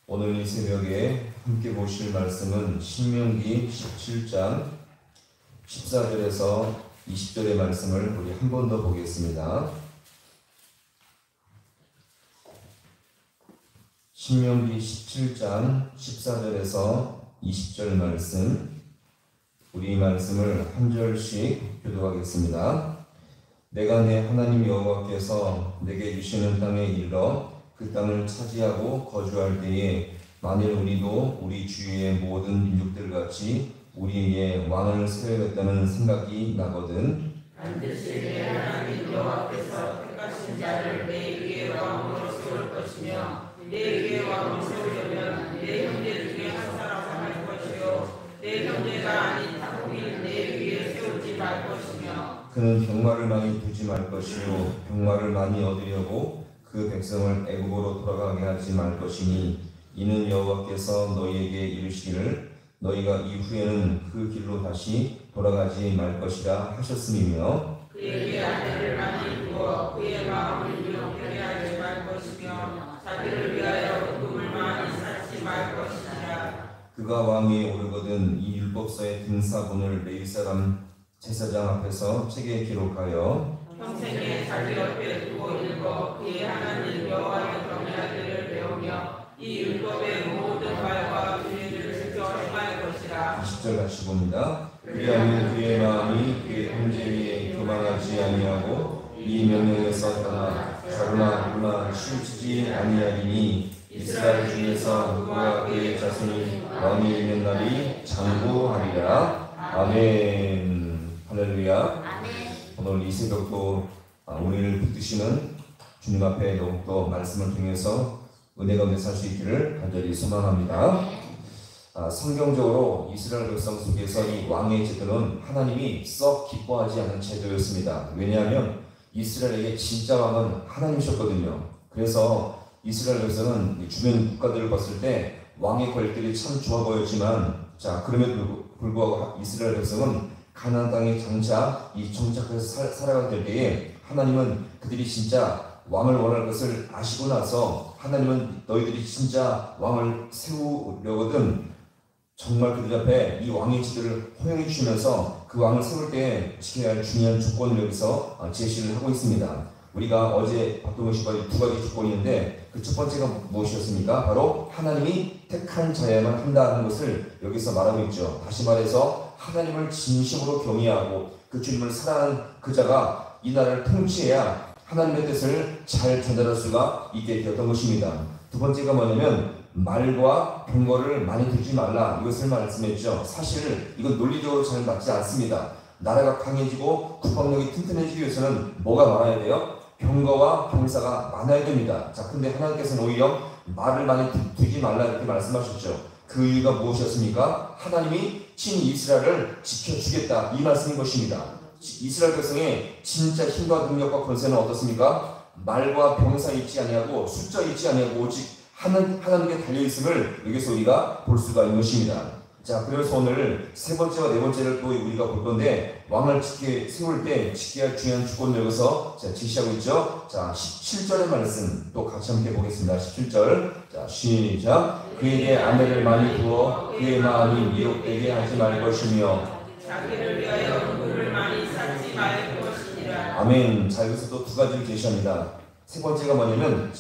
오늘 이 새벽에 함께 보실 말씀은 신명기 17장 14절에서 20절의 말씀을 우리 한 번 더 보겠습니다. 신명기 17장 14절에서 20절 말씀, 우리 말씀을 한 절씩 교독하겠습니다. 내가 내 하나님 여호와께서 내게 주시는 땅에 이르러 그 땅을 차지하고 거주할 때에 만일 우리도 우리 주위의 모든 민족들같이 우리의 왕을 세우겠다는 생각이 나거든. 반드시 내 하나님 여호와께서 택하신 자를 내 위에 왕으로 세울 것이며 내 위에 왕을 세우려면 내 형제 중에 한 사람을 할 것이요 내 형제가 아닌 타국인 내 위에 세우지 말 것이며 그는 병마를 많이 두지 말 것이요 병마를 많이 얻으려고 그 백성을 애굽으로 돌아가게 하지 말 것이니 이는 여호와께서 너희에게 이르시기를 너희가 이후에는 그 길로 다시 돌아가지 말 것이라 하셨음이며 그에게 아내를 많이 두어 그의 마음을 유혹하게 하지 말 것이며 자기를 위하여 금을 많이 쌓지 말 것이라. 그가 왕위에 오르거든 이 율법서의 등사본을 레위 사람 제사장 앞에서 책에 기록하여 평생에 자기 옆에 두고 읽어 그의 하나님 여호와의 경외하기를 배우며 이 율법의 모든 말과 규례를 지켜 행할 것이라. 20절 같이 봅니다. 그리하면 그의 마음이 그의 형제 위에 교만하지 아니하고 이 명령에서 떠나 자루나 누나 치우치지 아니하리니 이스라엘 중에서 누가 그의 자손이 왕이 있는 날이 장구하리라. 아멘. 할렐루야. 오늘 이 새벽도 우리를 붙드시는 주님 앞에 더욱더 말씀을 통해서 은혜 가운데 살 수 있기를 간절히 소망합니다. 성경적으로 이스라엘 백성 속에서 이 왕의 제도는 하나님이 썩 기뻐하지 않은 제도였습니다. 왜냐하면 이스라엘에게 진짜 왕은 하나님이셨거든요. 그래서 이스라엘 백성은 주변 국가들을 봤을 때 왕의 권력들이 참 좋아 보였지만 그럼에도 불구하고 이스라엘 백성은 가나안 땅에 정착해서 살아갈 때에 하나님은 그들이 진짜 왕을 원할 것을 아시고 나서 하나님은 너희들이 진짜 왕을 세우려거든 정말 그들 앞에 이 왕의 지도를 허용해 주시면서 그 왕을 세울 때 지켜야 할 중요한 조건을 여기서 제시를 하고 있습니다. 우리가 어제 봤던 것이 바로 두 가지 조건이 있는데 그 첫 번째가 무엇이었습니까? 바로 하나님이 택한 자야만 한다는 것을 여기서 말하고 있죠. 다시 말해서 하나님을 진심으로 경외하고 그 주님을 사랑하는 그 자가 이 나라를 통치해야 하나님의 뜻을 잘 전달할 수가 있게 되었던 것입니다. 두 번째가 뭐냐면 말과 병거를 많이 두지 말라, 이것을 말씀했죠. 사실 이건 논리적으로 잘 맞지 않습니다. 나라가 강해지고 국방력이 튼튼해지기 위해서는 뭐가 많아야 돼요? 병거와 병사가 많아야 됩니다. 근데 하나님께서는 오히려 말을 많이 두지 말라 이렇게 말씀하셨죠. 그 이유가 무엇이었습니까? 하나님이 친히 이스라엘을 지켜주겠다, 이 말씀인 것입니다. 이스라엘 백성의 진짜 힘과 능력과 권세는 어떻습니까? 말과 병사에 있지 아니하고 숫자에 있지 아니하고 오직 하나님께 달려있음을 여기서 우리가 볼 수가 있는 것입니다. 그래서 오늘 세 번째와 네 번째를 또 우리가 볼 건데 왕을 세울 때 지켜야 할 중요한 조건을 여기서 제시하고 있죠. 17절의 말씀 또 같이 함께 보겠습니다. 17절 시작. 그에게 아내를 많이 두어 그의 마음이 미혹되게 하지 말 것이며 자기를 위하여 금을 많이 쌓지 말 것이니라. 아멘. 여기서 또 두 가지를 제시합니다. 세 번째가 뭐냐면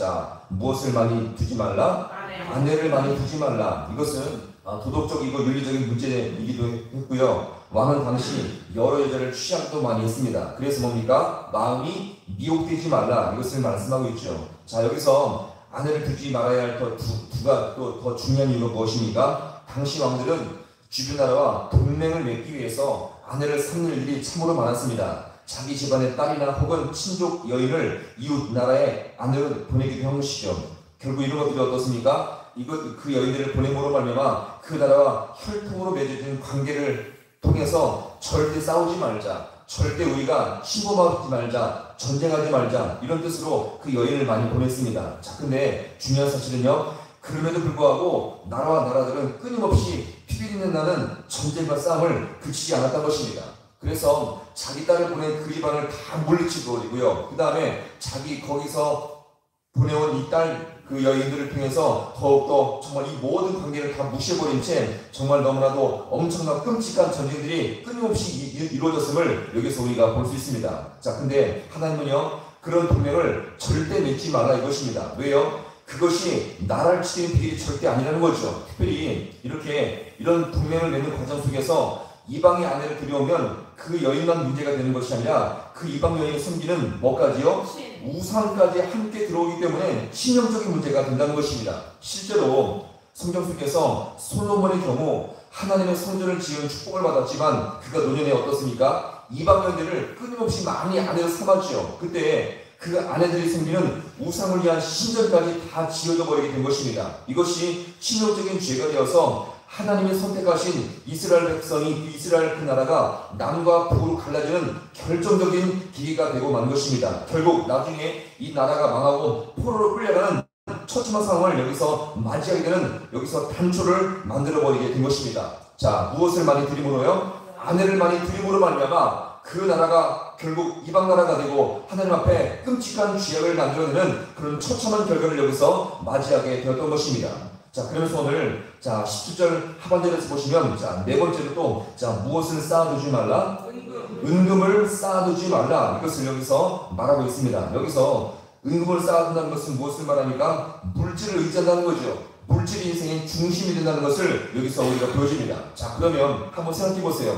무엇을 많이 두지 말라? 아내를 많이 두지 말라. 이것은 도덕적이고 윤리적인 문제이기도 했고요. 왕은 당시 여러 여자를 취향도 많이 했습니다. 그래서 뭡니까? 마음이 미혹되지 말라, 이것을 말씀하고 있죠. 여기서 아내를 두지 말아야 할 두가 또 더 중요한 이유가 무엇입니까? 당시 왕들은 주변 나라와 동맹을 맺기 위해서 아내를 삼는 일이 참으로 많았습니다. 자기 집안의 딸이나 혹은 친족 여인을 이웃 나라에 아내로 보내기도 한 것이죠. 결국 이런 것들이 어떻습니까? 그 여인들을 보냄으로 말미암아 그 나라와 혈통으로 맺어진 관계를 통해서 절대 싸우지 말자, 절대 우리가 침범하지 말자, 전쟁하지 말자, 이런 뜻으로 그 여인을 많이 보냈습니다. 근데 중요한 사실은요, 그럼에도 불구하고 나라와 나라들은 끊임없이 피비린내 나는 전쟁과 싸움을 그치지 않았던 것입니다. 그래서 자기 딸을 보낸 그 집안을 다 물리치고 버리고요. 그 다음에 자기 거기서 보내온 이 딸 그 여인들을 통해서 더욱더 정말 이 모든 관계를 다 무시해버린 채 정말 너무나도 엄청난 끔찍한 전쟁들이 끊임없이 이루어졌음을 여기서 우리가 볼 수 있습니다. 자, 근데 하나님은요 그런 동맹을 절대 맺지 말라 이것입니다. 왜요? 그것이 나라를 지키는 길이 절대 아니라는 거죠. 특별히 이런 동맹을 맺는 과정 속에서 이방의 아내를 들여오면 그 여인만 문제가 되는 것이 아니라 그 이방 여인의 섬기는 뭐까지요? 우상까지 함께 들어오기 때문에 신령적인 문제가 된다는 것입니다. 실제로 성경 속에서 솔로몬의 경우 하나님의 성전을 지은 축복을 받았지만 그가 노년에 어떻습니까? 이방 여인들을 끊임없이 많이 아내로 삼았지요. 그때 그 아내들이 섬기는 우상을 위한 신전까지 다 지어져 버리게 된 것입니다. 이것이 신령적인 죄가 되어서 하나님이 선택하신 이스라엘 백성이 이스라엘 그 나라가 남과 북으로 갈라지는 결정적인 기회가 되고 만 것입니다. 결국 나중에 이 나라가 망하고 포로로 끌려가는 처참한 상황을 여기서 맞이하게 되는 여기서 단초를 만들어버리게 된 것입니다. 자, 무엇을 많이 드림으로요? 아내를 많이 드림으로 말미암아 그 나라가 결국 이방 나라가 되고 하나님 앞에 끔찍한 죄악을 만들어내는 그런 처참한 결과를 여기서 맞이하게 되었던 것입니다. 자, 그러면서 오늘 17절 하반절에서 보시면 네 번째로 또 무엇을 쌓아두지 말라? 은금을 쌓아두지 말라. 이것을 여기서 말하고 있습니다. 여기서 은금을 쌓아둔다는 것은 무엇을 말합니까? 물질을 의지한다는 거죠. 물질이 인생의 중심이 된다는 것을 여기서 우리가 보여줍니다. 자, 그러면 한번 생각해 보세요.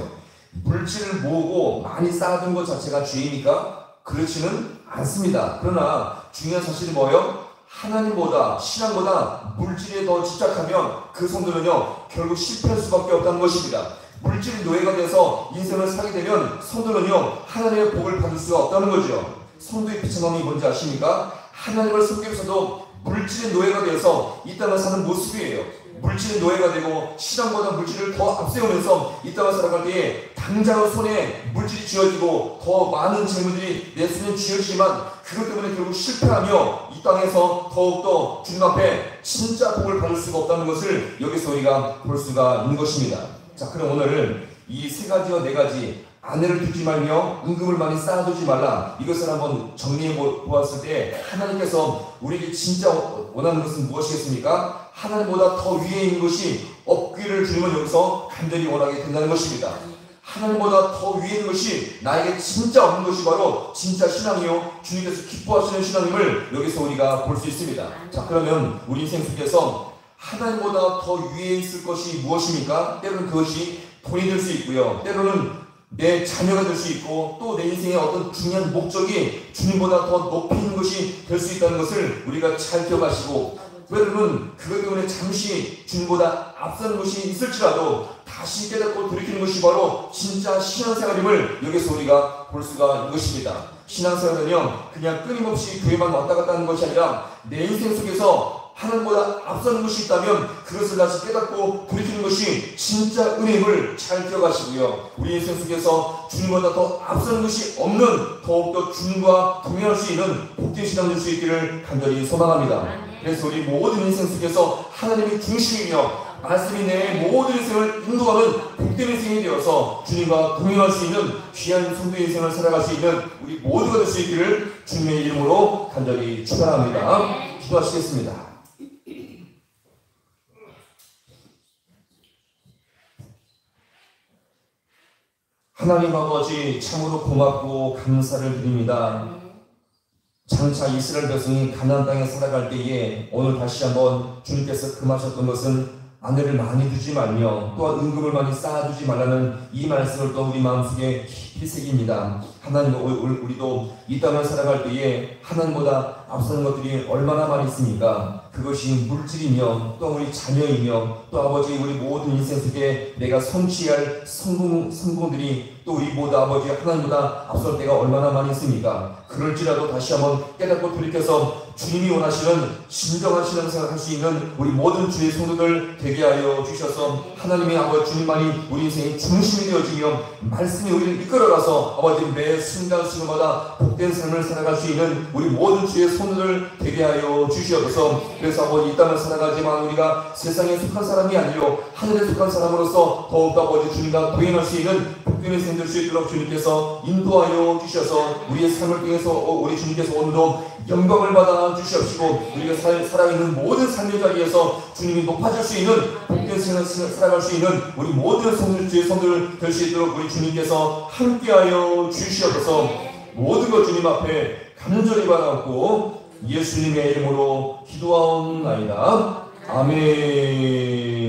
물질을 모으고 많이 쌓아둔 것 자체가 죄입니까? 그렇지는 않습니다. 그러나 중요한 사실이 뭐예요? 하나님보다 신앙보다 물질에 더 집착하면 그 성도는요 결국 실패할 수밖에 없다는 것입니다. 물질이 노예가 돼서 인생을 살게 되면 성도는요 하나님의 복을 받을 수가 없다는 거죠. 성도의 비참함이 뭔지 아십니까? 하나님을 섬기면서도 물질의 노예가 되어서 이 땅을 사는 모습이에요. 물질의 노예가 되고 신앙보다 물질을 더 앞세우면서 이 땅을 살아갈 때에 당장 손에 물질이 쥐어지고 더 많은 재물들이 내 손에 쥐어지지만 그것 때문에 결국 실패하며 이 땅에서 더욱더 주님 앞에 진짜 복을 받을 수가 없다는 것을 여기서 우리가 볼 수가 있는 것입니다. 자, 그럼 오늘 이 세 가지와 네 가지 아내를 두지 말며 은금을 많이 쌓아두지 말라 이것을 한번 정리해 보았을 때 하나님께서 우리에게 진짜 원하는 것은 무엇이겠습니까? 하나님보다 더 위에 있는 것이 없기를 주님은 여기서 간절히 원하게 된다는 것입니다. 하나님보다 더 위에 있는 것이 나에게 진짜 없는 것이 바로 진짜 신앙이요 주님께서 기뻐하시는 신앙임을 여기서 우리가 볼 수 있습니다. 자, 그러면 우리 인생 속에서 하나님보다 더 위에 있을 것이 무엇입니까? 때로는 그것이 돈이 될 수 있고요, 때로는 내 자녀가 될 수 있고 또 내 인생의 어떤 중요한 목적이 주님보다 더 높이 있는 것이 될 수 있다는 것을 우리가 잘 기억하시고, 여러분 그것 때문에 잠시 주님보다 앞서는 것이 있을지라도 다시 깨닫고 돌이키는 것이 바로 진짜 신앙생활임을 여기서 우리가 볼 수가 있는 것입니다. 신앙생활은요 그냥 끊임없이 교회만 왔다 갔다 하는 것이 아니라 내 인생 속에서 하나님보다 앞서는 것이 있다면 그것을 다시 깨닫고 돌이키는 것이 진짜 은혜임을 잘 기억하시고요, 우리 인생 속에서 주님보다 더 앞서는 것이 없는 더욱더 주님과 동행할 수 있는 복된 신앙 될 수 있기를 간절히 소망합니다. 그래서 우리 모든 인생 속에서 하나님이 중심이며 말씀이 내 모든 인생을 인도하는 복된 인생이 되어서 주님과 동행할 수 있는 귀한 성도의 인생을 살아갈 수 있는 우리 모두가 될 수 있기를 주님의 이름으로 간절히 축원합니다. 기도하시겠습니다. 하나님 아버지, 참으로 고맙고 감사를 드립니다. 장차 이스라엘 백성이 가나안 땅에 살아갈 때에 오늘 다시 한번 주님께서 금하셨던 것은 아내를 많이 두지 말며 또한 은금을 많이 쌓아두지 말라는 이 말씀을 또 우리 마음속에 깊이 새깁니다. 하나님, 우리도 이 땅을 살아갈 때에 하나님보다 앞서는 것들이 얼마나 많이 있습니까? 그것이 물질이며 또 우리 자녀이며 또 아버지 우리 모든 인생 속에 내가 성취할 성공들이 또 우리 모두 아버지 하나님보다 앞설 때가 얼마나 많이 있습니까? 그럴지라도 다시 한번 깨닫고 돌이켜서 주님이 원하시는 진정한 신앙생활을 할 수 있는 우리 모든 주의 성도들 되게 하여 주셔서 하나님의 아버지 주님만이 우리 인생의 중심이 되어지며 말씀이 우리를 이끌어가서 아버지 매 순간순간마다 복된 삶을 살아갈 수 있는 우리 모든 주의 성도들 되게 하여 주시옵소서. 그래서 아버지 이 땅을 살아가지만 우리가 세상에 속한 사람이 아니요 하늘에 속한 사람으로서 더욱더 아버지 주님과 동행할 수 있는 복된 인생 될 수 있도록 주님께서 인도하여 주셔서 우리의 삶을 통해서 우리 주님께서 오늘도 영광을 받아 주시옵시고 우리가 살아있는 모든 삶의 자리에서 주님이 높아질 수 있는 복된 생을 살아갈 수 있는 우리 모든 주의 성들 될 수 있도록 우리 주님께서 함께하여 주시옵소서. 모든 것 주님 앞에 간절히 바라옵고 예수님의 이름으로 기도하옵나이다. 아멘.